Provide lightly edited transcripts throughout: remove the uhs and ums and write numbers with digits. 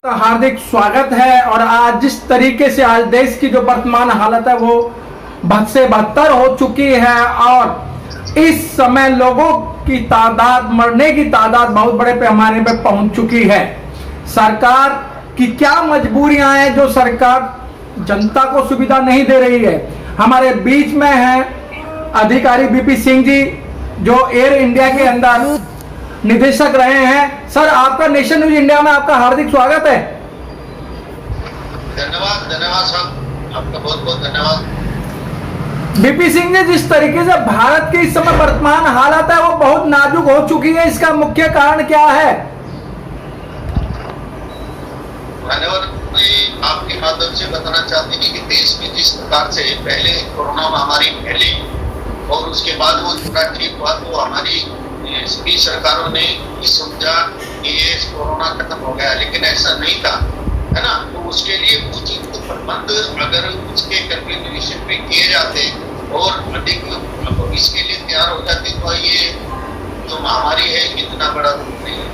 हार्दिक स्वागत है। और आज जिस तरीके से आज देश की जो वर्तमान हालत है वो बद से बदतर हो चुकी है और इस समय लोगों की तादाद, मरने की तादाद बहुत बड़े पैमाने पर पहुंच चुकी है। सरकार की क्या मजबूरियां हैं जो सरकार जनता को सुविधा नहीं दे रही है। हमारे बीच में हैं अधिकारी बीपी सिंह जी जो एयर इंडिया के अंदर निदेशक रहे हैं। सर, आपका नेशन न्यूज इंडिया में आपका हार्दिक स्वागत है। धन्यवाद साहब, आपका बहुत बहुत धन्यवाद। बीपी सिंह जी, जिस तरीके से भारत की इस समय वर्तमान हालत है वो बहुत नाजुक हो चुकी है, इसका मुख्य कारण क्या है? धन्यवाद। आपके माध्यम से बताना चाहते हैं कि देश में जिस प्रकार से पहले कोरोना महामारी फैली और उसके बाद वो थोड़ा ठीक हुआ तो हमारी सभी सरकारों ने समझा कि ये कोरोना खत्म हो गया, लेकिन ऐसा नहीं था, है ना। तो उसके लिए उचित प्रबंध अगर उसके कंट्रीब्यूशन पे किए जाते और अधिक इसके लिए तैयार हो जाते तो ये जो महामारी है इतना बड़ा रूप नहीं है।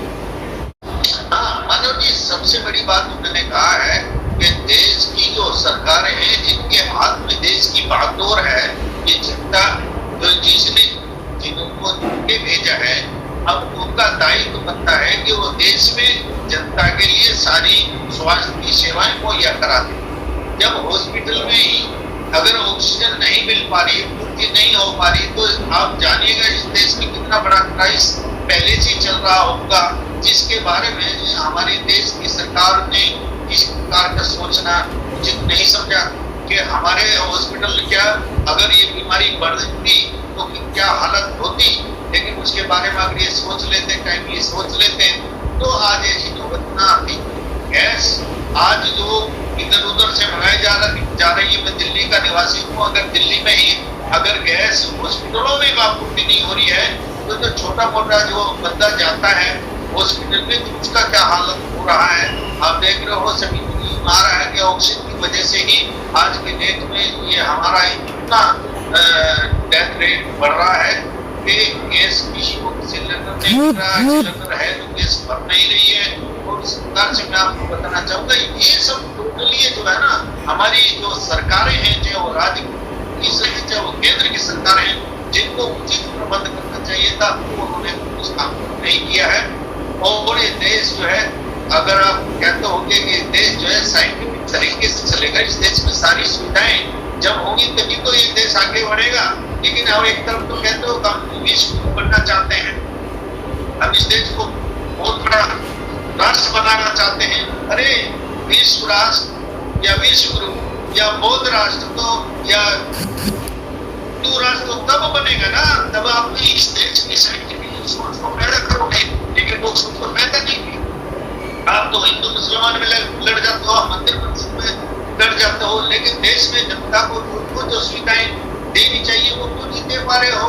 हाँ मानव जी, सबसे बड़ी बात उन्होंने कहा है कि देश की जो सरकारें हैं जिनके हाथ में देश की बागडोर है, ये जनता जो जिसने जिनको के भेजा है, अब उनका दायित्व बनता है कि वो देश में जनता के लिए सारी स्वास्थ्य की सेवाएं मुहैया करा दें। जब हॉस्पिटल में ही अगर ऑक्सीजन नहीं मिल पा रही, पूर्ति नहीं हो पा रही, तो आप जानिएगा इस देश में कितना बड़ा क्राइसिस पहले से चल रहा होगा, जिसके बारे में हमारे देश की सरकार ने इस प्रकार का सोचना उचित नहीं समझा कि हमारे हॉस्पिटल क्या अगर ये बीमारी बढ़ती तो क्या हालत होती। लेकिन उसके बारे में अगर ये सोच लेते, कहीं ये सोच लेते तो आज ऐसी नौबत ना आती। गैस आज जो इधर उधर से मंगाई जा रही है, मैं दिल्ली का निवासी हूँ, अगर दिल्ली में ही अगर गैस हॉस्पिटलों में आपूर्ति नहीं हो रही है तो जो छोटा मोटा जो बंदा जाता है हॉस्पिटल में तो उसका क्या हालत हो रहा है आप देख रहे हो। सभी आ रहा है कि ऑक्सीजन की वजह से ही आज के डेट में ये हमारा इतना डेथ रेट बढ़ रहा है कि गैस सिलेंडर है तो गैस भर नहीं रही है। और सरकार से मैं आपको बताना चाहूंगा ये सब टोटली जो है ना, हमारी जो सरकारें हैं, चाहे वो राज्य की चाहे वो केंद्र की सरकारें हैं, जिनको उचित प्रबंध करना चाहिए था वो उन्होंने उस काम नहीं किया है। और ये देश जो है, अगर आप कहते होंगे कि देश जो है साइंटिफिक तरीके से चलेगा, इस देश में सारी सुविधाएं जब होंगी तभी तो ये देश आगे बढ़ेगा। लेकिन हम एक तरफ तो कहते हो हम विश्व बनना चाहते हैं, हम इस देश को बहुत बड़ा राष्ट्र बनाना चाहते हैं। अरे विश्व राष्ट्र या विश्व गुरु या बौद्ध राष्ट्र तो या हिंदू राष्ट्र तो तब बनेगा ना, तब आप इस देश की साइंटिफिक सोच को पैदा करोगे। लेकिन वो सोच को पैदा नहीं की, आप तो हिंदू मुसलमान में लड़ जाते हो, मंदिर मस्जिद में लड़ जाते हो, लेकिन देश में जनता को जो सुविधाएं देनी चाहिए वो तो नहीं दे पा रहे हो।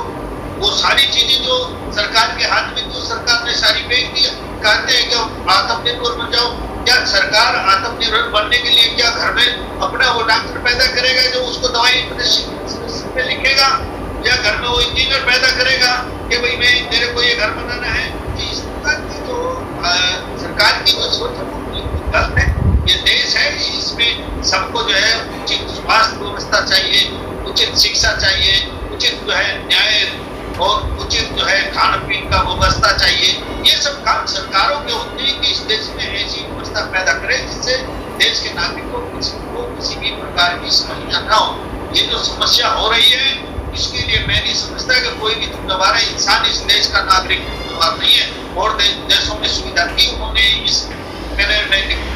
वो सारी चीजें जो सरकार के हाथ में, जो सरकार ने सारी फेंक दी। कहते हैं कि आत्मनिर्भर बन जाओ, क्या सरकार आत्मनिर्भर बनने के लिए क्या घर में अपना वो डॉक्टर पैदा करेगा जो उसको दवाई में लिखेगा, या घर में वो इंजीनियर पैदा करेगा कि भाई मेरे को ये घर बनाना है। इस प्रकार की जो सरकार की जो सोच गलत है। ये देश है, इसमें सबको जो है उचित स्वास्थ्य व्यवस्था चाहिए, उचित शिक्षा चाहिए, उचित जो है न्याय और उचित जो है खान पीन का व्यवस्था चाहिए। ये सब काम सरकारों के होते हैं कि इस देश में ऐसी व्यवस्था पैदा करें जिससे देश के नागरिकों को किसी भी प्रकार की समस्या न हो। ये जो समस्या हो रही है इसके लिए मैं नहीं समझता कि कोई भी दोबारा इंसान इस देश का नागरिक नहीं है। और देशों में सुविधा दी उन्होंने इस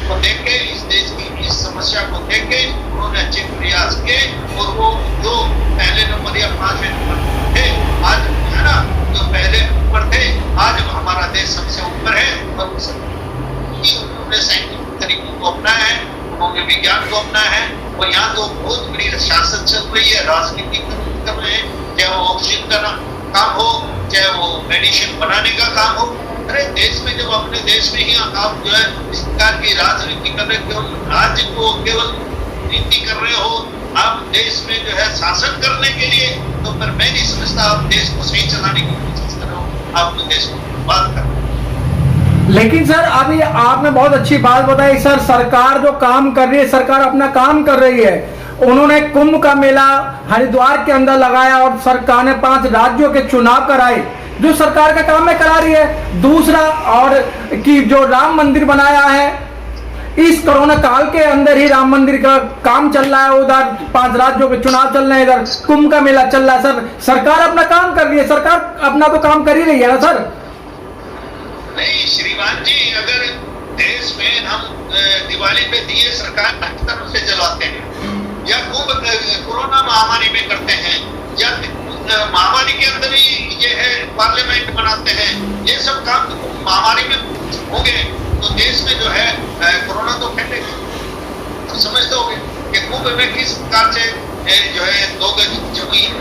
को देख के, इस देश की इस समस्या को देख के उन्होंने अच्छे प्रयास किए और वो जो पहले नंबर या 5वें नंबर थे आज है ना, जो पहले ऊपर थे आज हमारा देश सबसे ऊपर है। और उन्होंने साइंटिफिक तरीकों को अपनाया है, उन्होंने विज्ञान को अपनाया है। और यहाँ तो बहुत बड़ी शासन चल रही है, राजनीति कर रहे हैं, चाहे वो ऑक्सीजन का काम हो, चाहे वो मेडिसिन बनाने का काम हो। अरे देश में जब अपने देश में ही आप जो है इस प्रकार की राजनीति कर रहे, केवल राज्य को केवल नीति कर रहे हो, आप देश में जो है शासन करने के लिए, तो फिर मैं नहीं समझता आप देश को सही चलाने की कोशिश कर रहे हो, आप देश को बर्बाद कर रहे हो। लेकिन सर अभी आपने बहुत अच्छी बात बताई सर, सरकार जो काम कर रही है, सरकार अपना काम कर रही है। उन्होंने कुंभ का मेला हरिद्वार के अंदर लगाया और सरकार ने 5 राज्यों के चुनाव कराए, जो सरकार का काम है करा रही है। दूसरा, और कि जो राम मंदिर बनाया है, इस कोरोना काल के अंदर ही राम मंदिर का काम चल रहा है, उधर 5 राज्यों के चुनाव चल रहे हैं, इधर कुंभ का मेला चल रहा है। सर सरकार अपना काम कर रही है, सरकार अपना तो काम कर ही रही है ना सर। नहीं श्रीमान जी, अगर देश में हम दिवाली पे दिए सरकार की तरफ से जलाते हैं, या कुंभ कोरोना महामारी में करते हैं, या महामारी के अंदर ही ये है पार्लियामेंट बनाते हैं, ये सब काम महामारी में होंगे तो देश में जो है कोरोना तो फैलेगा। तो समझते होंगे कि कुंभ में किस प्रकार से जो है 2 गज जमीन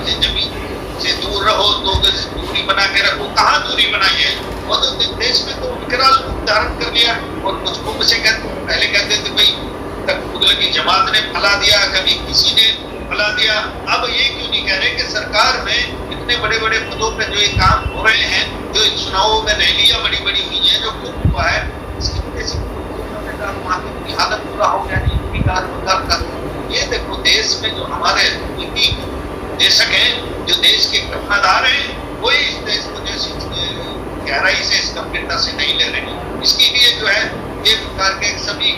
से दूर रहो, 2 गज दूरी बना के रखो। कहाँ दूरी बनाई है? वो तो देश में तो विकराल रूप धारण कर लिया। और कुछ कुंभ से पहले कहते थे भाई मुगल की जमात ने फैला दिया, कभी किसी ने फैला दिया। अब ये क्यों नहीं कह रहे कि सरकार में इतने बड़े बड़े पदों पे जो ये काम हो रहे हैं, जो चुनावों में रैलियां बड़ी बड़ी हुई है, जो कुंभ हुआ है, इसकी वजह से की हालत पूरा हो गया नहीं का। ये देखो देश में जो हमारे देशक हैं, जो देश के घटनादार हैं, कोई इस देश को जैसी गहराई से इस गंभीरता से नहीं ले रहे। इसके लिए जो है ये प्रकार के सभी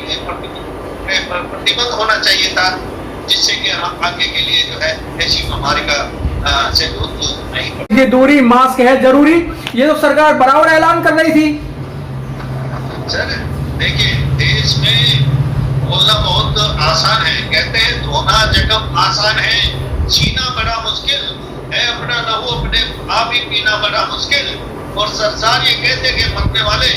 प्रतिबंध होना चाहिए था, जिससे कि हम आगे के लिए जो है ऐसी महामारी का से दूर नहीं। ये दूरी, मास्क है जरूरी, ये तो सरकार बराबर ऐलान कर रही थी। सर देखिए, देश में बोलना बहुत आसान है, कहते हैं धोना जख्म आसान है, जीना बड़ा मुश्किल है, अपना लहू अपने आप ही पीना बड़ा मुश्किल। और सरकार ये कहते कि मरने वाले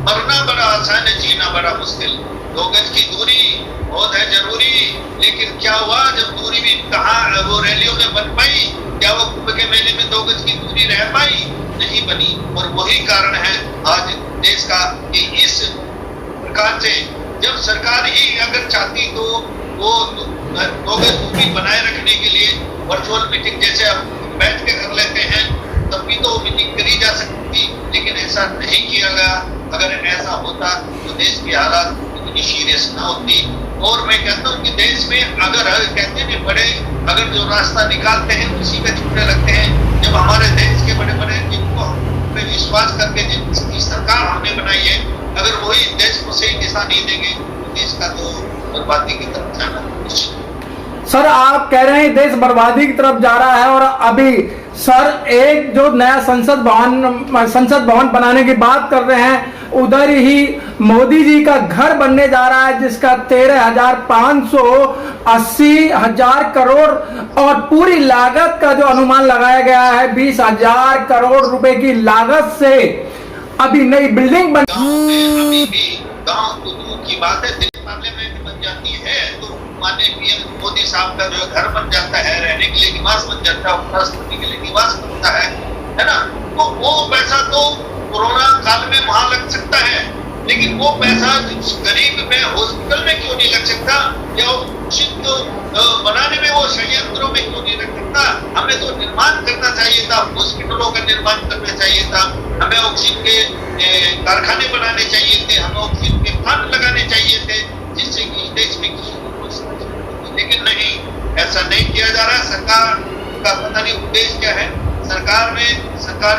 मरना बड़ा आसान है, जीना बड़ा मुश्किल। 2 गज की दूरी बहुत है जरूरी, लेकिन क्या हुआ जब दूरी भी कहाँ वो रैलियों में बन पाई? क्या वो कुंभ के मेले में 2 गज की दूरी रह पाई? नहीं बनी। और वही कारण है आज देश का कि इस प्रकार से जब सरकार ही अगर चाहती तो वो 2 गज दूरी बनाए रखने के लिए वर्चुअल मीटिंग जैसे अब बैठ के कर लेते हैं, तब भी तो मीटिंग करी जा सकती, लेकिन ऐसा नहीं किया गया। अगर ऐसा होता तो देश की हालत इतनी सीरियस ना होती। और मैं कहता हूँ कि देश में अगर कहते हैं बड़े अगर जो रास्ता निकालते हैं उसी पे छूटने लगते हैं। जब हमारे देश के बड़े बड़े जिनको हम पे विश्वास करके जिसकी सरकार हमने बनाई है, अगर वही देश को सही दिशा नहीं देंगे तो देश का तो बर्बादी की तरफ जाना निश्चित। सर आप कह रहे हैं देश बर्बादी की तरफ जा रहा है, और अभी सर एक जो नया संसद भवन बनाने की बात कर रहे हैं, उधर ही मोदी जी का घर बनने जा रहा है, जिसका 13,580,000 करोड़ और पूरी लागत का जो अनुमान लगाया गया है 20,000 करोड़ रुपए की लागत से अभी नई बिल्डिंग बन। अभी भी गांव की बात है, पार्लियामेंट बन जाती है तो माननीय पीएम मोदी साहब का जो घर बन जाता है, रहने के लिए निवास बन जाता है, उपराष्ट्रपति के लिए निवास बनता है ना। तो वो पैसा तो कोरोना काल में वहां लग सकता है, लेकिन वो पैसा गरीब में हॉस्पिटल में क्यों नहीं लग सकता, या ऑक्सीजन को बनाने में वो संयंत्रों में क्यों नहीं लग सकता? हमें तो निर्माण करना चाहिए था, हॉस्पिटलों का निर्माण करना चाहिए था, हमें ऑक्सीजन के कारखाने बनाने चाहिए थे, हमें ऑक्सीजन के प्लांट लगाने चाहिए थे, जिससे कि देश में किसी को कोई समस्या नहीं। लेकिन नहीं, ऐसा नहीं किया जा रहा। सरकार का पता नहीं उद्देश्य क्या है। सरकार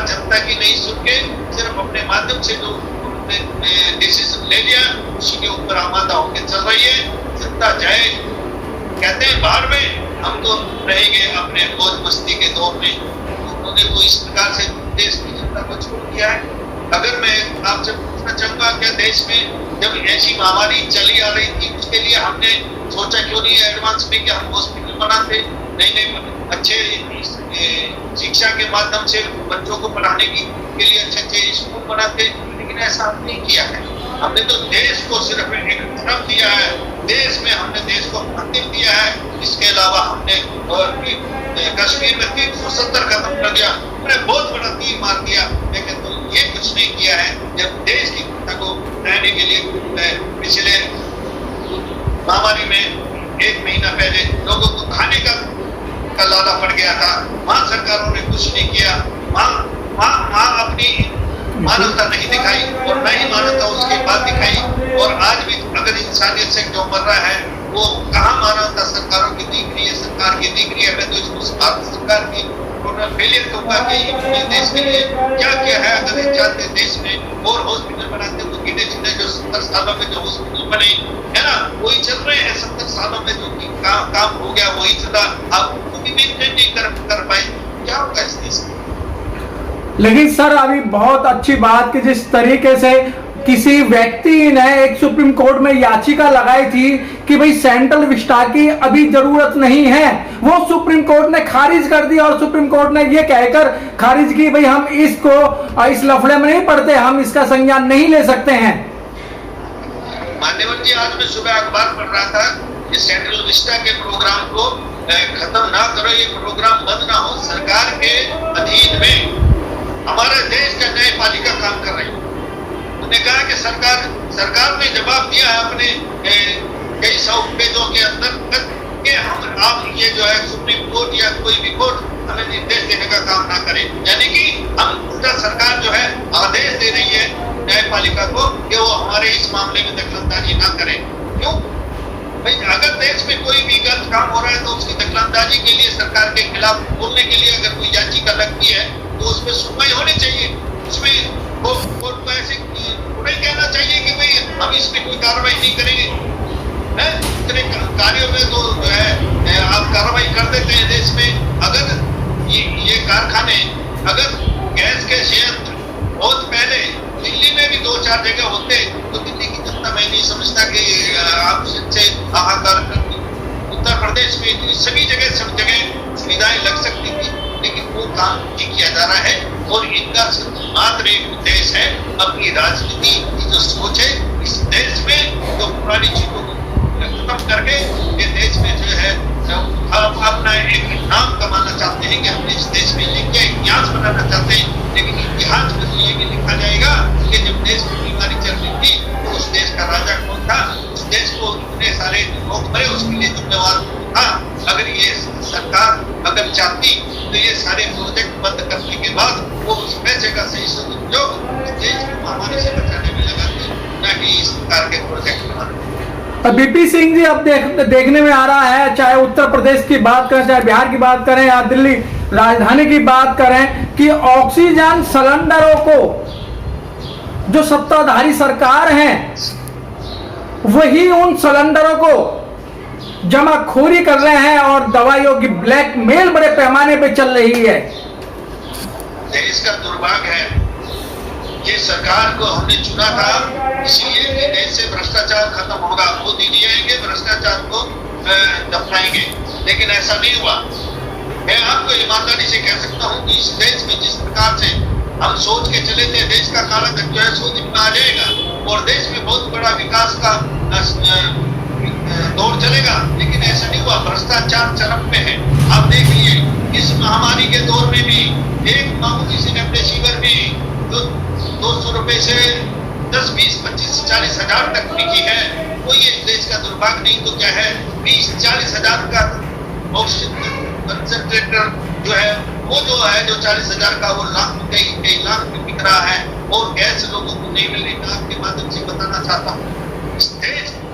जनता की नहीं सुन के सिर्फ अपने माध्यम से जो डिसीजन ले लिया उसी के ऊपर आमादा होकर चल रही है। जनता जाए, कहते हैं बाहर में, हम तो रहेंगे अपने मौज मस्ती के दौर में। उन्होंने तो इस प्रकार से देश की जनता को छोड़ दिया है। अगर मैं आपसे पूछना चाहूंगा, क्या देश में जब ऐसी महामारी चली आ रही थी उसके लिए हमने सोचा क्यों नहीं एडवांस में कि हम हॉस्पिटल बनाते, नहीं अच्छे शिक्षा के माध्यम से बच्चों को पढ़ाने के लिए अच्छे स्कूल बनाते, लेकिन ऐसा हमने नहीं किया है। हमने तो देश को सिर्फ एक तरफ दिया है, देश में हमने देश को अंतिम दिया है। इसके अलावा हमने कश्मीर में 370 खत्म कर दिया, हमने बहुत बड़ा तीर मार दिया, लेकिन तो ये कुछ नहीं किया है। जब देश की जनता को रहने के लिए पिछले महामारी में 1 महीना पहले लोगों को खाने का लाला पड़ गया था, वहां सरकारों ने कुछ नहीं किया। वहां अपनी मानवता नहीं दिखाई और न ही मानवता उसके बाद दिखाई। और आज भी अगर इंसानियत से जो मर रहा है वो कहाँ मानवता सरकारों की दिख रही है, सरकार की दिख रही है। मैं तो इसको भारत सरकार की फेलियर कहूंगा कि इन्होंने देश के लिए क्या किया है। अगर इस चाहते देश में और हॉस्पिटल बनाते तो गिने चुने जो 70 सालों में जो हॉस्पिटल बने है ना, वही चल रहे हैं 70 सालों में जो काम हो गया वही चला, आप उनको भी मेंटेन नहीं कर पाए, क्या होगा इस देश में। लेकिन सर अभी बहुत अच्छी बात कि जिस तरीके से किसी व्यक्ति ने एक सुप्रीम कोर्ट में याचिका लगाई थी कि भाई सेंट्रल विस्टा की अभी जरूरत नहीं है, वो सुप्रीम कोर्ट ने खारिज कर दी। और सुप्रीम कोर्ट ने ये कहकर खारिज की भाई हम इसको इस लफड़े में नहीं पड़ते, हम इसका संज्ञान नहीं ले सकते हैं। मान्यवर जी, आज मैं सुबह अखबार पढ़ रहा था कि सेंट्रल विस्टा के प्रोग्राम को खत्म ना करो, ये प्रोग्राम बंद ना हो। सरकार के अधीन में हमारा देश का न्यायपालिका काम कर रही है। उन्होंने कहा कि सरकार ने जवाब दिया है अपने कई 100 पेजों के अंदर कि आप ये जो है सुप्रीम कोर्ट या कोई भी कोर्ट हमें निर्देश देने का काम ना करें। यानी कि हम उल्टा सरकार जो है आदेश दे रही है न्यायपालिका को कि वो हमारे इस मामले में दखलंदाजी ना करें। क्यों भाई, अगर देश में कोई भी गलत काम हो रहा है तो उसकी दखलंदाजी के लिए सरकार के खिलाफ बोलने के लिए अगर कोई याचिका लगती है तो उसमें सुनवाई होनी चाहिए। उसमें कोर्ट को ऐसे नहीं कहना चाहिए कि भाई हम इसमें कोई कार्रवाई नहीं करेंगे। इतने कार्यों में तो जो है आप कार्रवाई कर देते हैं देश में। अगर ये कारखाने, अगर गैस के संयंत्र बहुत पहले दिल्ली में भी 2-4 जगह होते तो दिल्ली की जनता मैं नहीं समझता कि आप से हाहाकार करती। उत्तर प्रदेश में सभी जगह सब जगह सुविधाएं लग सकती थी, लेकिन वो काम नहीं किया जा रहा है। और इनका मात्र एक उद्देश्य है अपनी राजनीति की जो सोच है इस देश में जो पुरानी चीजों को खत्म करके ये देश में जो है अपना एक नाम कमाना चाहते हैं कि हमने इस देश में लिख के इतिहास बनाना चाहते हैं। लेकिन इतिहास में तो ये भी लिखा जाएगा कि जब देश में बीमारी चल रही थी तो उस देश का राजा कौन था, उस देश को इतने सारे लोग मरे उसके लिए जिम्मेवार कौन था। अगर ये सरकार अगर चाहती तो ये सारे प्रोजेक्ट बंद करने के बाद वो उस पैसे का सही सदुपयोग देश को महामारी से बचाने में लगाते, न कि इस प्रकार के प्रोजेक्ट बनाने। बीपी सिंह जी, अब देखने में आ रहा है, चाहे उत्तर प्रदेश की बात करें, चाहे बिहार की बात करें या दिल्ली राजधानी की बात करें, कि ऑक्सीजन सिलेंडरों को जो सत्ताधारी सरकार है वही उन सिलेंडरों को जमाखोरी कर रहे हैं और दवाइयों की ब्लैकमेल बड़े पैमाने पे चल रही है। देश का दुर्भाग्य है, ये सरकार को हमने चुना था इसलिए कि देश से भ्रष्टाचार खत्म होगा, मोदी जी आएंगे भ्रष्टाचार को दफनाएंगे, लेकिन ऐसा नहीं हुआ। मैं आपको ईमानदारी से कह सकता हूँ कि इस देश में जिस प्रकार से हम सोच के चले थे देश का काला धन जो है 100 दिन में आ जाएगा और देश में बहुत बड़ा विकास का दौर चलेगा, लेकिन ऐसा नहीं हुआ। भ्रष्टाचार चरम पे है। आप देखिए इस महामारी के दौर में भी एक मामूली सी रेमडेसिविर भी जो 200 रुपए से 10, 20, 25, 40 हजार तक बिकी है, वो ये देश का दुर्भाग्य नहीं तो क्या है। 20-40 हजार का ऑक्सीजन कंसंट्रेटर जो है वो जो है जो 40 हजार का वो कई लाख में बिक रहा है और गैस लोगों को नहीं मिल रही। मैं आपके माध्यम से बताना चाहता हूँ इस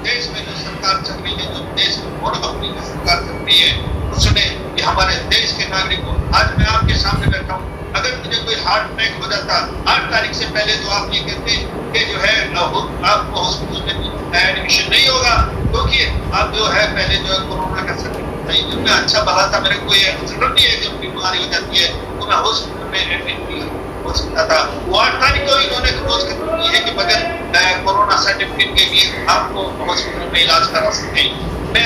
देश में जो सरकार चल रही है, जो देश में और अपनी सरकार चल रही है, उसने कि हमारे देश के नागरिकों, आज मैं आपके सामने बैठा हूँ, अगर मुझे कोई हार्ट अटैक हो जाता 8 तारीख से पहले तो आप ये कहते कि जो है आपको हॉस्पिटल में एडमिशन नहीं होगा क्योंकि आप जो है पहले जो है कोरोना का सर्टिफिकेट नहीं, मैं अच्छा भला था, मेरे को ये जरूरत नहीं है जब बीमारी हो जाती है तो मैं हॉस्पिटल में एडमिट नहीं हो सकता था। वो 8 तारीख को इन्होंने क्लोज कर दी है कि बगैर कोरोना सर्टिफिकेट के लिए आपको हॉस्पिटल में इलाज करा सकते हैं। मैं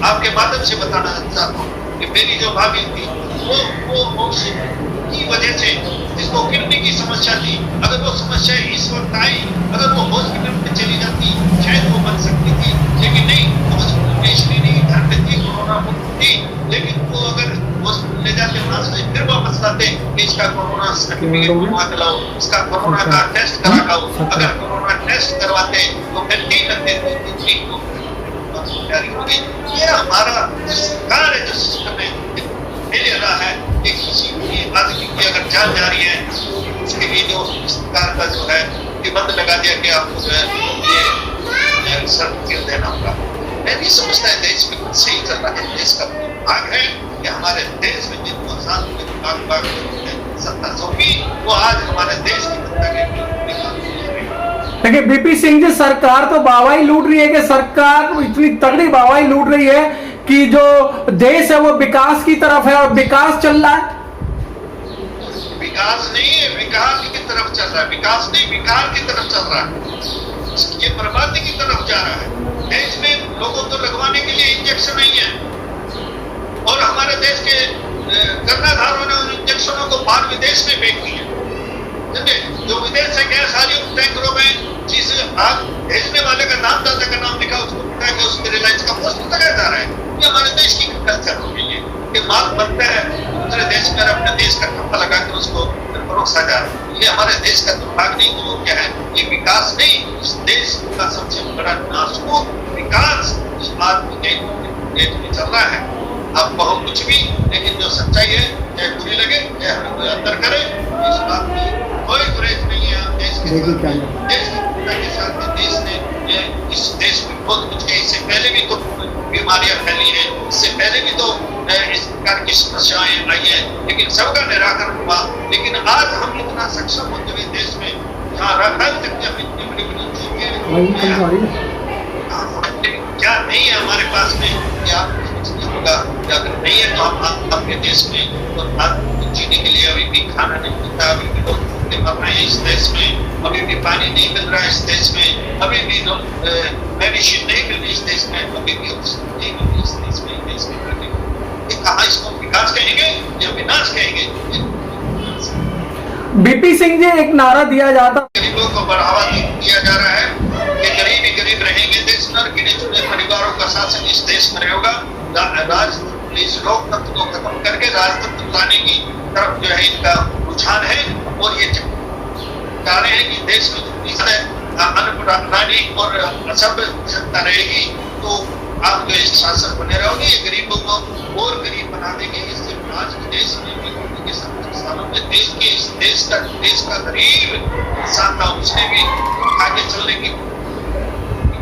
आपके माध्यम से बताना चाहता हूँ कि मेरी जो भाभी थी वो की वजह से जिसको किडनी की समस्या थी, अगर वो समस्या इस वक्त आई, अगर वो हॉस्पिटल में चली जाती शायद वो बच सकती थी, लेकिन नहीं, हॉस्पिटल में इसलिए नहीं घर में थी, कोरोना मुक्त थी, लेकिन वो अगर हॉस्पिटल ले जाते वहां से फिर वापस लाते कि इसका कोरोना सर्टिफिकेट बनवा के लाओ, इसका कोरोना का टेस्ट करा लाओ। अगर कोरोना टेस्ट करवाते तो फिर नहीं लगते ये हमारा सरकार है जो सिस्टम है फेलियर रहा है कि किसी भी आदमी की अगर जान जा रही है उसके लिए जो सरकार का जो है प्रतिबंध लगा दिया कि आपको जो है ये सर्टिफिकेट देना होगा। मैं नहीं समझता है देश में कुछ सही चल रहा है। देश का भाग है कि हमारे देश में जिनको भाग सत्ता सौंपी वो आज हमारे देश की सत्ता के। देखिए बीपी सिंह जी, सरकार तो वाहवाही लूट रही है कि सरकार इतनी तगड़ी वाहवाही लूट रही है कि जो देश है वो विकास की तरफ है और विकास चल रहा है। विकास नहीं है, विकास की तरफ चल रहा है। विकास नहीं, विकार की तरफ चल रहा है। ये बर्बादी की तरफ जा रहा है। देश में लोगों को लगवाने के लिए इंजेक्शन नहीं है और हमारे देश के कर्णाधारों ने उन इंजेक्शनों को बाहर विदेश में फेंक दिया। जो विदेश से गैस आ रही टैंकरों में जिस आग भेजने वाले का नाम, दादा का नाम लिखा, उसको पता है उसके रिलायंस का पोस्ट लगाया जा रहा है। ये हमारे देश की कल्चर हो गई है कि माल बनता है दूसरे देश में, अपने देश का ठप्पा लगा के उसको परोसा जा रहा है। ये हमारे देश का दुर्भाग्य नहीं तो क्या है, ये विकास नहीं। इस देश का सबसे बड़ा नासूर विकास इस बात में चल रहा है। अब बहुत कुछ भी, लेकिन जो सच्चाई है चाहे बुरी लगे चाहे हमें कोई अंतर करे, इस बात की कोई गुरेज नहीं है। देश के साथ देश ने इस देश में बहुत कुछ है। इससे पहले भी तो बीमारियां फैली हैं, इससे पहले भी तो इस प्रकार की समस्याएं आई हैं, लेकिन सबका निराकरण हुआ। लेकिन आज हम इतना सक्षम होते हुए देश में जहाँ रखा तक इतनी बड़ी बड़ी चीजें क्या नहीं है हमारे पास में, क्या होगा क्या अगर नहीं है तो हम अपने देश में तो जीने के लिए अभी भी खाना नहीं मिलता, अभी भी लोग मर रहे हैं इस देश में, अभी भी पानी नहीं मिल रहा है इस देश में, अभी भी लोग मेडिसिन नहीं मिल रही इस देश में, अभी भी ऑक्सीजन नहीं मिल रही इस देश में। कहाँ इसको विकास कहेंगे या विनाश कहेंगे? बीपी सिंह जी, एक नारा दिया जाता, गरीबों को बढ़ावा दिया जा रहा है कि गरीब ही गरीब रहेंगे देश में, गिने चुने परिवारों का शासन इस देश में रहेगा। इस लोकतंत्र को खत्म करके राजतंत्र लाने की तरफ जो है इनका रुझान है और ये चाह रहे हैं कि देश में अनप्रणाली और असभ्य जनता रहेगी तो आप जो इस शासन बने रहोगे, ये गरीबों को और गरीब बना देंगे। इससे आज के देश में भी सालों में देश का गरीब इंसान था, उसने भी आगे चलने की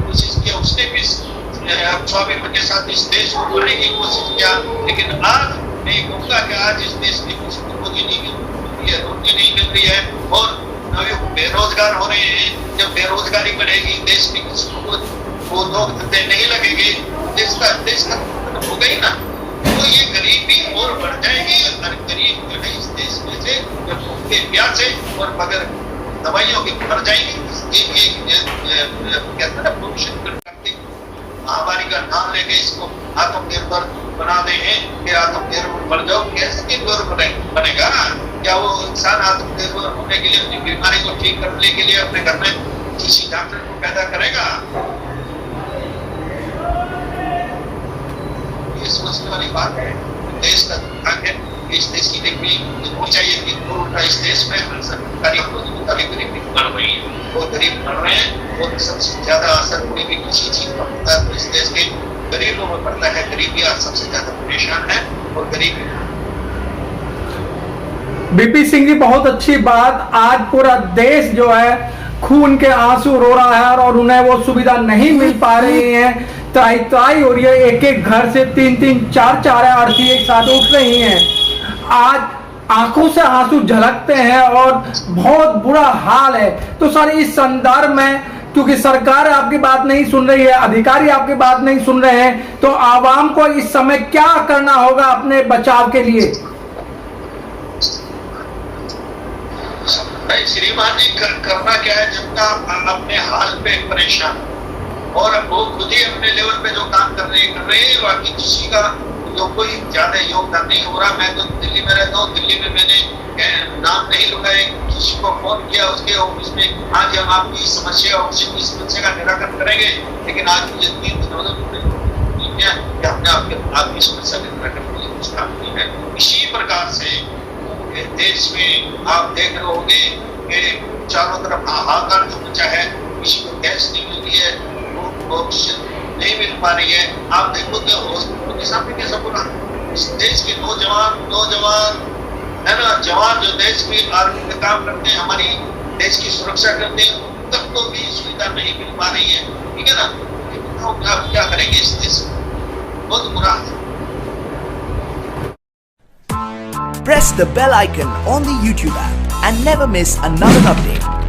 कोशिश किया, उसने भी स्वाभिमान के साथ इस देश को बढ़ने की कोशिश किया। लेकिन आज मैं कहूँगा कि आज इस देश की कुछ रोजी नहीं मिल रही है, रोटी नहीं मिल रही है और बेरोजगार हो रहे हैं। जब बेरोजगारी बढ़ेगी देश में किसी को वो लोग धंधे नहीं लगेंगे, देश का हो गई ना, तो ये गरीबी और बढ़ जाएगी। और गरीब जो है इस देश में से जब भूखे प्यासे और बगैर दवाइयों के मर जाएंगे। कहते हैं ना महामारी का नाम लेके इसको आत्मनिर्भर बना दे हैं कि आत्मनिर्भर बन जाओ। कैसे निर्भर बनेगा? क्या वो इंसान आत्मनिर्भर होने के लिए अपनी बीमारी को ठीक करने के लिए अपने घर में किसी डॉक्टर को पैदा करेगा? ये सोचने वाली बात है। देश का दुर्भाग्य है, इस देश की देखनी होनी चाहिए कि इस देश में सरकारी गरीबी बढ़ रही है, वो गरीब बढ़ रहे हैं और सबसे ज्यादा असर कोई भी किसी चीज पर होता है तो इस देश के गरीबों में पड़ता है। गरीबी आज सबसे ज्यादा परेशान है और गरीबी। बीपी सिंह जी, बहुत अच्छी बात। आज पूरा देश जो है खून के आंसू रो रहा है और उन्हें वो सुविधा नहीं मिल पा रही है। त्राई हो रही है, एक एक घर से 3-3 4-4 अर्थी एक साथ उठ रही हैं। आज आंखों से आंसू झलकते हैं और बहुत बुरा हाल है। तो सर, इस संदर्भ में क्योंकि सरकार आपकी बात नहीं सुन रही है, अधिकारी आपकी बात नहीं सुन रहे हैं, तो आवाम को इस समय क्या करना होगा अपने बचाव के लिए? श्रीमान जी, करना क्या है, जनता अपने हाल पे परेशान और वो खुद ही अपने लेवल पे जो काम कर रहे हैं। बाकी किसी का जो कोई ज्यादा योगदान नहीं हो रहा। मैं तो दिल्ली में रहता हूँ, दिल्ली में मैंने नाम नहीं लगाए, किसी को फोन किया उसके ऑफिस में, आज हम आपकी समस्या का निराकरण करेंगे, लेकिन आज मुझे 3 दिन हो गए कि हमने आपकी समस्या के निराकरण के लिए कुछ काम नहीं है। इसी प्रकार से देश में आप देख रहे होंगे कि चारों तरफ हाहाकार जो मचा है, किसी को गैस नहीं मिल रही है, ऑक्सीजन नहीं मिल पा रही है। आप देखो कि हॉस्पिटल के सामने कैसा पूरा इस देश के नौजवान है ना, जवान जो देश की आर्मी में काम करते हैं, हमारी देश की सुरक्षा करते हैं, तब तो भी सुविधा नहीं मिल पा रही है। ठीक है ना, तो आप क्या करेंगे इस देश में? बहुत बुरा है। Press the bell icon on the YouTube app and never miss another update.